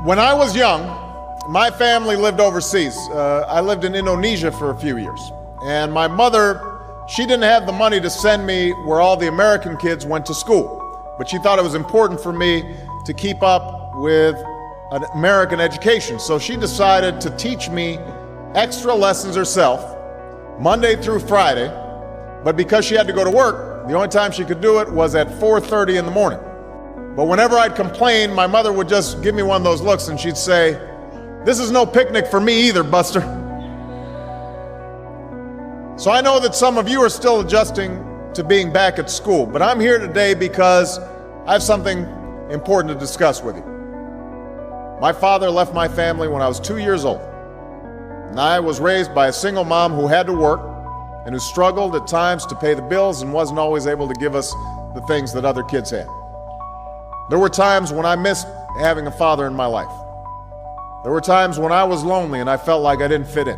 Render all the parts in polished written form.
When I was young, my family lived overseas. I lived in Indonesia for a few years. And my mother, she didn't have the money to send me where all the American kids went to school. But she thought it was important for me to keep up with an American education. So she decided to teach me extra lessons herself, Monday through Friday. But because she had to go to work, the only time she could do it was at 4:30 in the morning. But whenever I'd complain, my mother would just give me one of those looks and she'd say, "This is no picnic for me either, Buster." So I know that some of you are still adjusting to being back at school, but I'm here today because I have something important to discuss with you. My father left my family when I was 2 years old, and I was raised by a single mom who had to work and who struggled at times to pay the bills and wasn't always able to give us the things that other kids had. There were times when I missed having a father in my life. There were times when I was lonely and I felt like I didn't fit in.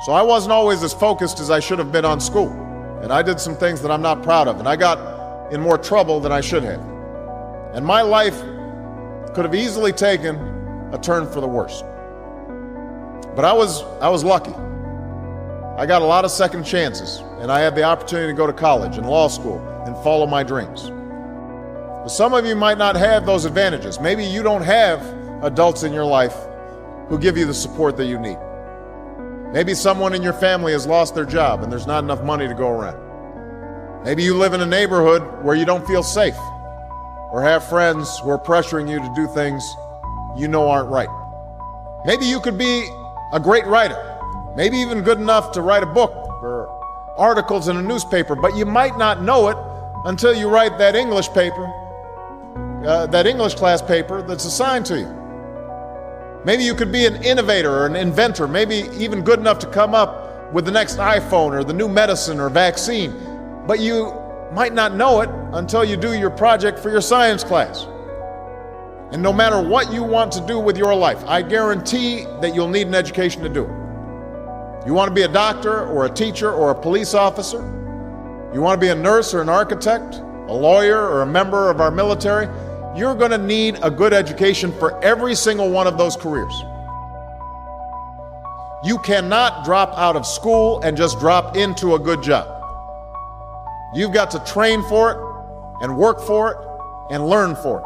So I wasn't always as focused as I should have been on school, and I did some things that I'm not proud of, and I got in more trouble than I should have. And my life could have easily taken a turn for the worse. But I was lucky. I got a lot of second chances, and I had the opportunity to go to college and law school and follow my dreams. But some of you might not have those advantages. Maybe you don't have adults in your life who give you the support that you need. Maybe someone in your family has lost their job and there's not enough money to go around. Maybe you live in a neighborhood where you don't feel safe or have friends who are pressuring you to do things you know aren't right. Maybe you could be a great writer, maybe even good enough to write a book or articles in a newspaper, but you might not know it until you write that English class paper that's assigned to you. Maybe you could be an innovator or an inventor, maybe even good enough to come up with the next iPhone or the new medicine or vaccine, but you might not know it until you do your project for your science class. And no matter what you want to do with your life, I guarantee that you'll need an education to do it. You want to be a doctor or a teacher or a police officer? You want to be a nurse or an architect, a lawyer or a member of our military? You're going to need a good education for every single one of those careers. You cannot drop out of school and just drop into a good job. You've got to train for it and work for it and learn for it.